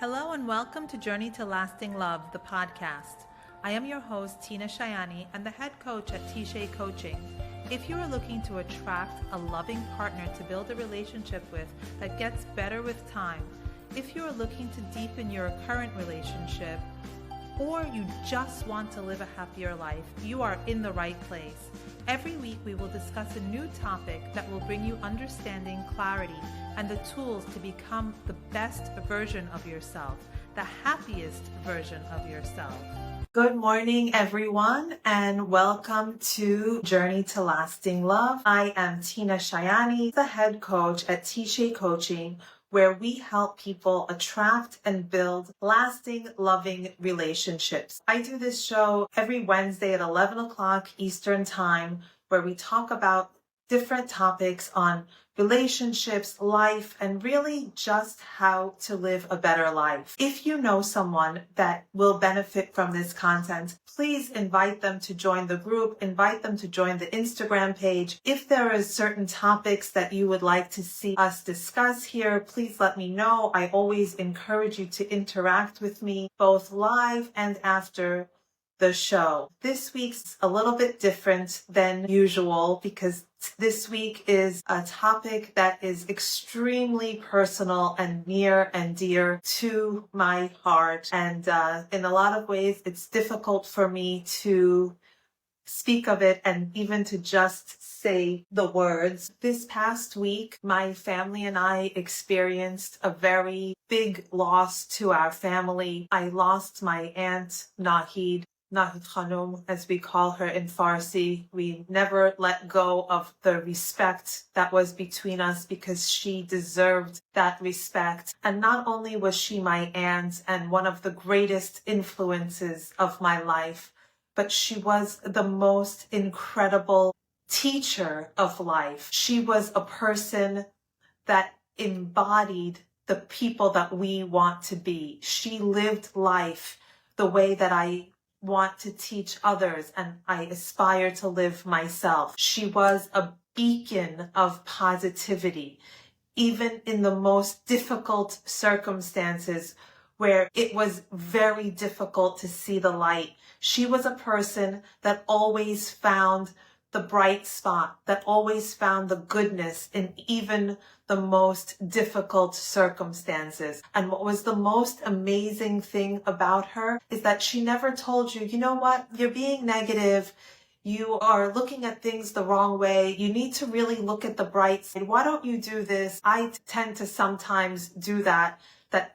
Hello and welcome to Journey to Lasting Love, the podcast. I am your host, Tina Shayani, and the head coach at T-Shay Coaching. If you are looking to attract a loving partner to build a relationship with that gets better with time, if you are looking to deepen your current relationship, or you just want to live a happier life, you are in the right place. Every week we will discuss a new topic that will bring you understanding, clarity, and the tools to become the best version of yourself, the happiest version of yourself. Good morning, everyone, and welcome to Journey to Lasting Love. I am Tina Shayani, the head coach at T-Shay Coaching, where we help people attract and build lasting, loving relationships. I do this show every Wednesday at 11 o'clock Eastern Time, where we talk about different topics on relationships, life, and really just how to live a better life. If you know someone that will benefit from this content, please invite them to join the group, invite them to join the Instagram page. If there are certain topics that you would like to see us discuss here, please let me know. I always encourage you to interact with me both live and after the show. This week's a little bit different than usual because this week is a topic that is extremely personal and near and dear to my heart. And in a lot of ways, it's difficult for me to speak of it and even to just say the words. This past week, my family and I experienced a very big loss to our family. I lost my aunt, Nahid Khanum, as we call her in Farsi. We never let go of the respect that was between us because she deserved that respect. And not only was she my aunt and one of the greatest influences of my life, but she was the most incredible teacher of life. She was a person that embodied the people that we want to be. She lived life the way that I want to teach others and I aspire to live myself. She was a beacon of positivity, even in the most difficult circumstances where it was very difficult to see the light. She was a person that always found the bright spot, that always found the goodness in even the most difficult circumstances. And what was the most amazing thing about her is that she never told you, you know what, you're being negative. You are looking at things the wrong way. You need to really look at the bright side. Why don't you do this? I tend to sometimes do that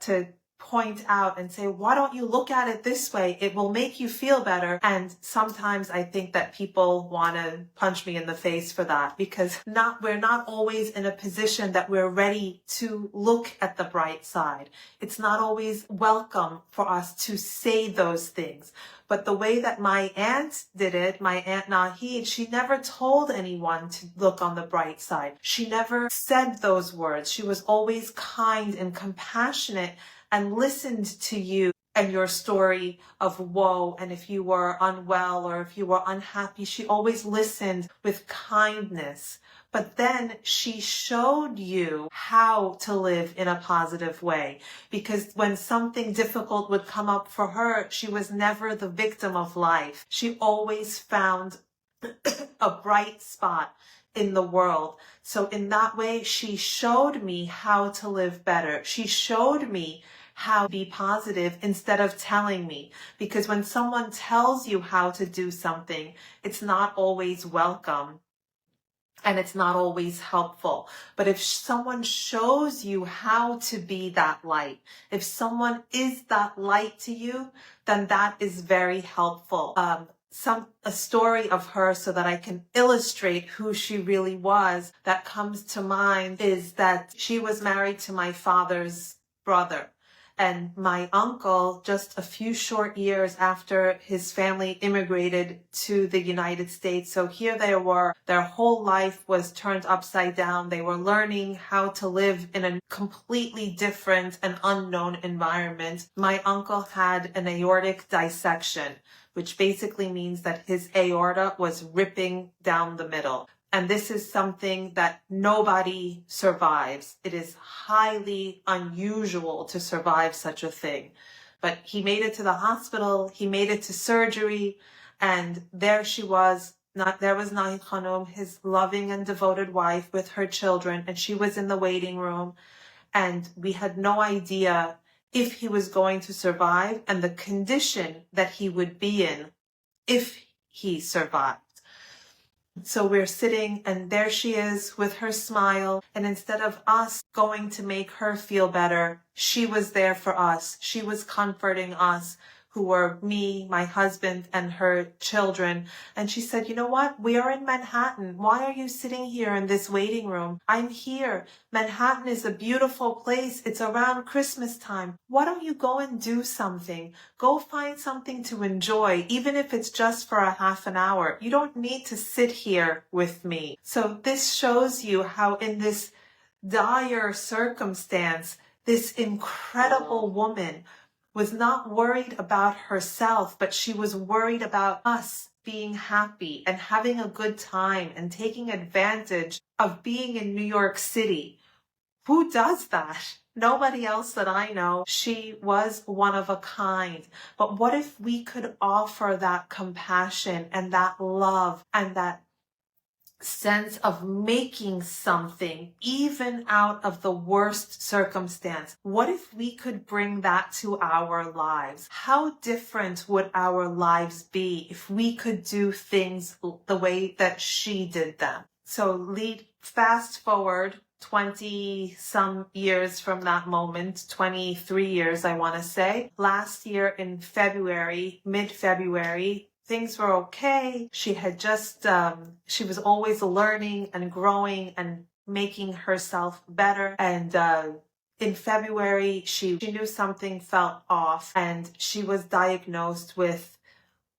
to point out and say, why don't you look at it this way? It will make you feel better. And sometimes I think that people want to punch me in the face for that because we're not always in a position that we're ready to look at the bright side. It's not always welcome for us to say those things. But the way that my aunt did it, my Aunt Nahid, she never told anyone to look on the bright side. She never said those words. She was always kind and compassionate and listened to you and your story of woe. And if you were unwell or if you were unhappy, she always listened with kindness. But then she showed you how to live in a positive way. Because when something difficult would come up for her, she was never the victim of life. She always found a bright spot in the world. So in that way, she showed me how to live better. She showed me how to be positive instead of telling me. Because when someone tells you how to do something, it's not always welcome and it's not always helpful. But if someone shows you how to be that light, if someone is that light to you, then that is very helpful. A story of her so that I can illustrate who she really was that comes to mind is that she was married to my father's brother. And my uncle, just a few short years after his family immigrated to the United States. So here they were, their whole life was turned upside down. They were learning how to live in a completely different and unknown environment. My uncle had an aortic dissection, which basically means that his aorta was ripping down the middle. And this is something that nobody survives. It is highly unusual to survive such a thing. But he made it to the hospital, he made it to surgery, and there she was. There was Nahid Khanum, his loving and devoted wife, with her children, and she was in the waiting room. And we had no idea if he was going to survive and the condition that he would be in if he survived. So we're sitting, and there she is with her smile. And instead of us going to make her feel better, she was there for us. She was comforting us, who were me, my husband, and her children. And she said, you know what? We are in Manhattan. Why are you sitting here in this waiting room? I'm here. Manhattan is a beautiful place. It's around Christmas time. Why don't you go and do something? Go find something to enjoy, even if it's just for a half an hour. You don't need to sit here with me. So this shows you how in this dire circumstance, this incredible woman was not worried about herself, but she was worried about us being happy and having a good time and taking advantage of being in New York City. Who does that? Nobody else that I know. She was one of a kind. But what if we could offer that compassion and that love and that sense of making something even out of the worst circumstance? What if we could bring that to our lives? How different would our lives be if we could do things the way that she did them? So fast forward 20 some years from that moment, 23 years, I want to say. Last year in February, mid-February, things were okay. She had she was always learning and growing and making herself better. And in February, she knew something felt off, and she was diagnosed with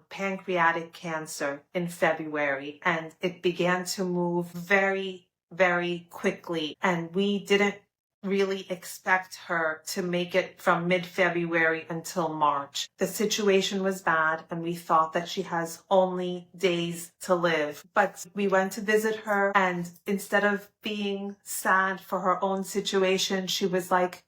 pancreatic cancer in February. And it began to move very, very quickly. And we didn't really expect her to make it from mid-February until March. The situation was bad, and we thought that she has only days to live. But we went to visit her, and instead of being sad for her own situation, she was like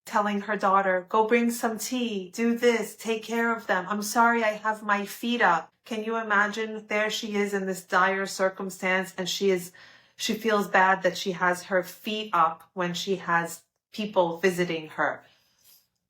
telling her daughter, go bring some tea, do this, take care of them. I'm sorry, I have my feet up. Can you imagine? There she is in this dire circumstance, and she feels bad that she has her feet up when she has people visiting her.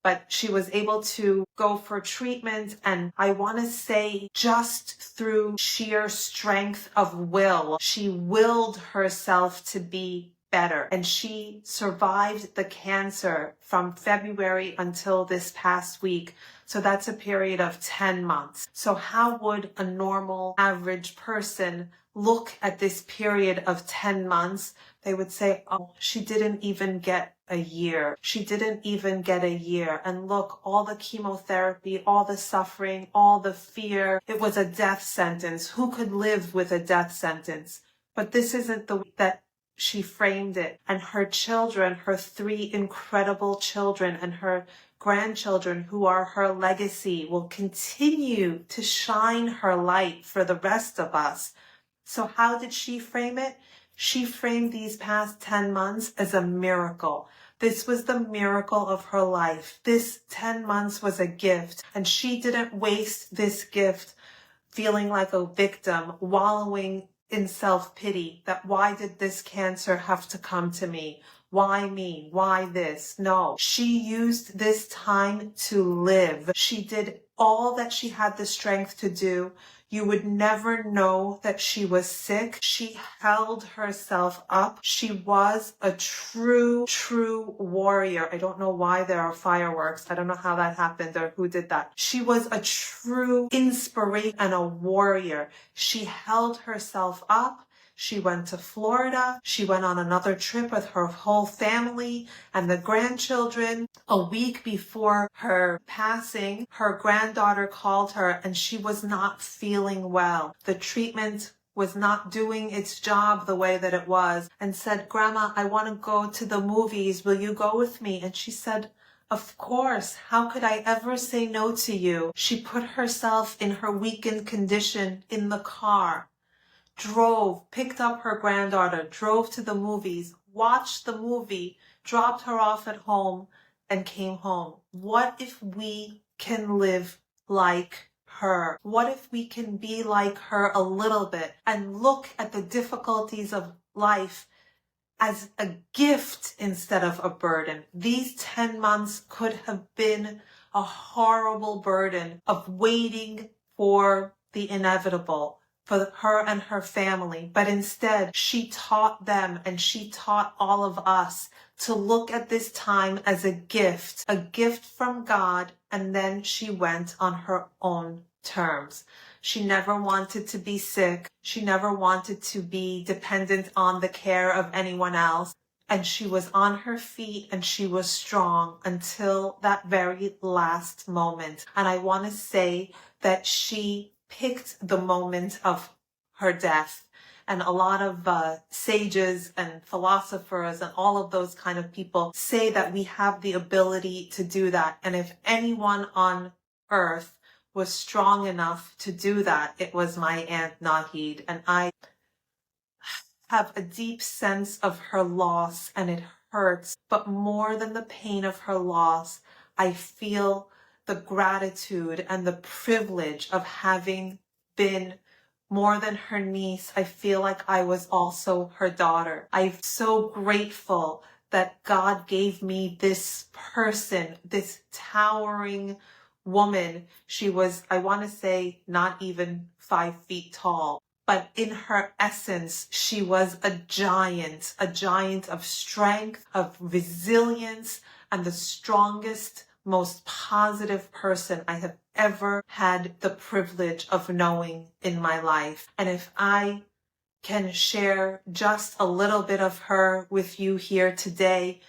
But she was able to go for treatment, and I want to say just through sheer strength of will, she willed herself to be better. And she survived the cancer from February until this past week. So that's a period of 10 months. So how would a normal, average person look at this period of 10 months? They would say, oh, she didn't even get a year. She didn't even get a year. And look, all the chemotherapy, all the suffering, all the fear. It was a death sentence. Who could live with a death sentence? But this isn't the way that she framed it. And her children, her 3 incredible children, and her grandchildren, who are her legacy, will continue to shine her light for the rest of us. So how did she frame it? She framed these past 10 months as a miracle. This was the miracle of her life. This 10 months was a gift, and she didn't waste this gift feeling like a victim, wallowing in self-pity, that why did this cancer have to come to me? Why me? Why this? No, she used this time to live. She did all that she had the strength to do. You would never know that she was sick. She held herself up. She was a true warrior. I don't know why there are fireworks. I don't know how that happened or who did that. She was a true inspiration and a warrior. She held herself up. She went to Florida. She went on another trip with her whole family and the grandchildren. A week before her passing, her granddaughter called her, and she was not feeling well. The treatment was not doing its job the way that it was, and said, Grandma, I want to go to the movies. Will you go with me? And she said, of course. How could I ever say no to you? She put herself in her weakened condition in the car, picked up her granddaughter, drove to the movies, watched the movie, dropped her off at home, and came home. What if we can live like her? What if we can be like her a little bit and look at the difficulties of life as a gift instead of a burden? These 10 months could have been a horrible burden of waiting for the inevitable for her and her family. But instead, she taught them and she taught all of us to look at this time as a gift from God. And then she went on her own terms. She never wanted to be sick. She never wanted to be dependent on the care of anyone else. And she was on her feet and she was strong until that very last moment. And I want to say that she picked the moment of her death. And a lot of sages and philosophers and all of those kind of people say that we have the ability to do that. And if anyone on earth was strong enough to do that, it was my Aunt Nahid. And I have a deep sense of her loss, and it hurts. But more than the pain of her loss, I feel the gratitude and the privilege of having been more than her niece. I feel like I was also her daughter. I'm so grateful that God gave me this person, this towering woman. She was, I want to say, not even 5 feet tall. But in her essence, she was a giant of strength, of resilience, and the strongest, most positive person I have ever had the privilege of knowing in my life. And if I can share just a little bit of her with you here today,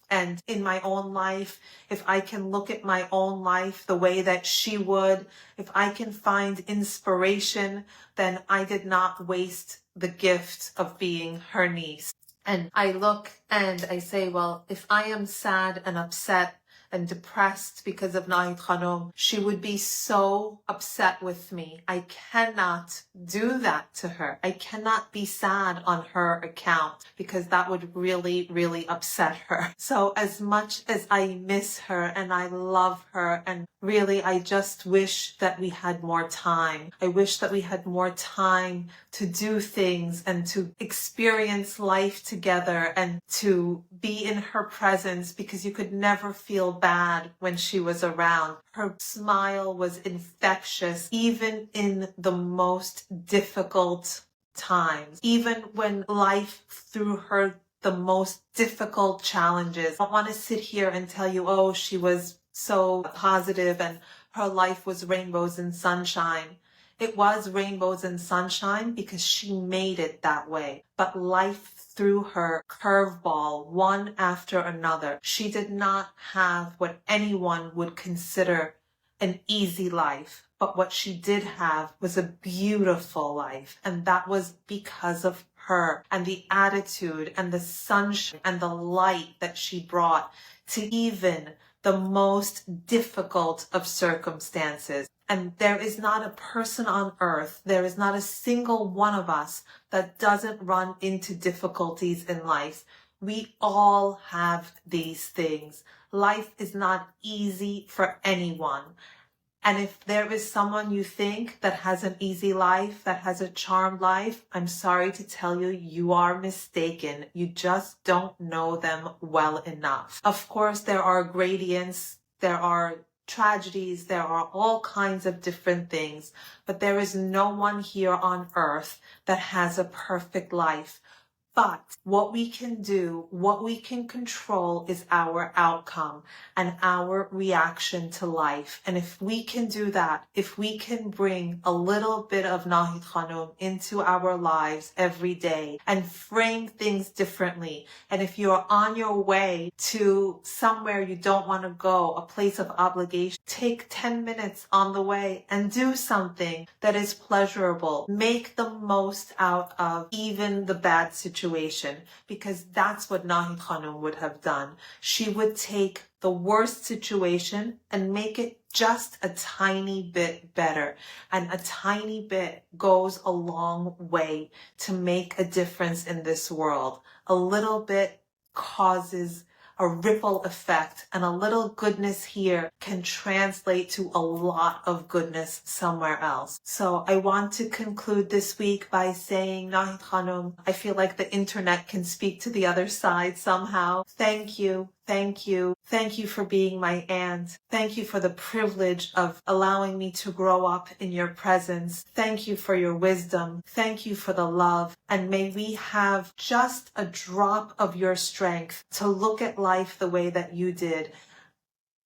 and in my own life, if I can look at my own life the way that she would, if I can find inspiration, then I did not waste the gift of being her niece. And I look and I say, well, if I am sad and upset and depressed because of Nahid Khanum, she would be so upset with me. I cannot do that to her. I cannot be sad on her account because that would really, really upset her. So as much as I miss her and I love her, and really I just wish that we had more time. I wish that we had more time to do things and to experience life together and to be in her presence, because you could never feel bad when she was around. Her smile was infectious, even in the most difficult times, even when life threw her the most difficult challenges. I don't want to sit here and tell you, oh, she was so positive and her life was rainbows and sunshine. It was rainbows and sunshine because she made it that way. But life threw her curveball one after another. She did not have what anyone would consider an easy life, but what she did have was a beautiful life, and that was because of her and the attitude and the sunshine and the light that she brought to even the most difficult of circumstances. And there is not a person on earth, there is not a single one of us that doesn't run into difficulties in life. We all have these things. Life is not easy for anyone. And if there is someone you think that has an easy life, that has a charmed life, I'm sorry to tell you, you are mistaken. You just don't know them well enough. Of course, there are gradients, there are tragedies, there are all kinds of different things, but there is no one here on earth that has a perfect life. But what we can do, what we can control is our outcome and our reaction to life. And if we can do that, if we can bring a little bit of Nahid Khanum into our lives every day and frame things differently, and if you're on your way to somewhere you don't want to go, a place of obligation, take 10 minutes on the way and do something that is pleasurable. Make the most out of even the bad situation, because that's what Nahid Khanum would have done. She would take the worst situation and make it just a tiny bit better. And a tiny bit goes a long way to make a difference in this world. A little bit causes a ripple effect, and a little goodness here can translate to a lot of goodness somewhere else. So I want to conclude this week by saying, Nahid Khanum, I feel like the internet can speak to the other side somehow. Thank you. Thank you. Thank you for being my aunt. Thank you for the privilege of allowing me to grow up in your presence. Thank you for your wisdom. Thank you for the love. And may we have just a drop of your strength to look at life the way that you did,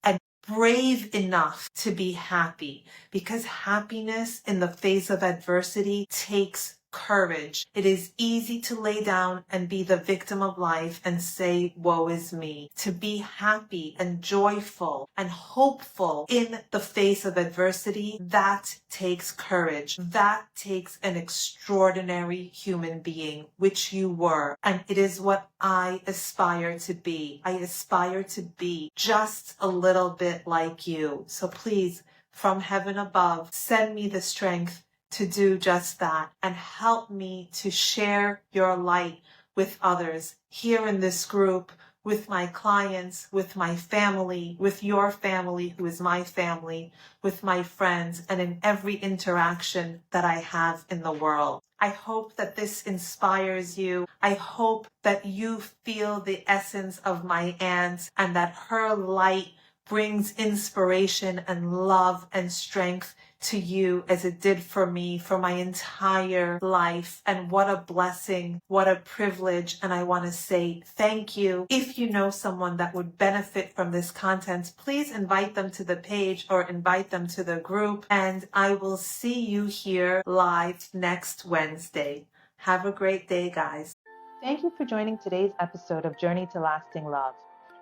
and brave enough to be happy, because happiness in the face of adversity takes courage. It is easy to lay down and be the victim of life and say, woe is me. To be happy and joyful and hopeful in the face of adversity, that takes courage. That takes an extraordinary human being, which you were. And it is what I aspire to be. I aspire to be just a little bit like you. So please, from heaven above, send me the strength to do just that, and help me to share your light with others here in this group, with my clients, with my family, with your family, who is my family, with my friends, and in every interaction that I have in the world. I hope that this inspires you. I hope that you feel the essence of my aunt, and that her light brings inspiration and love and strength to you as it did for me for my entire life. And what a blessing, what a privilege. And I want to say thank you. If you know someone that would benefit from this content, please invite them to the page or invite them to the group. And I will see you here live next Wednesday. Have a great day, guys. Thank you for joining today's episode of Journey to Lasting Love.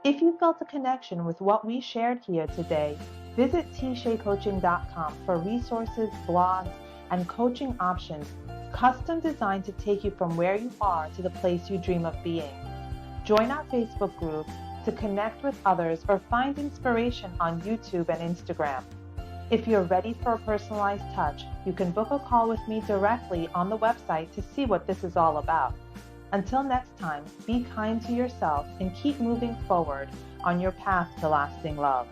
If you felt a connection with what we shared here today, visit tshaycoaching.com for resources, blogs, and coaching options custom designed to take you from where you are to the place you dream of being. Join our Facebook group to connect with others or find inspiration on YouTube and Instagram. If you're ready for a personalized touch, you can book a call with me directly on the website to see what this is all about. Until next time, be kind to yourself and keep moving forward on your path to lasting love.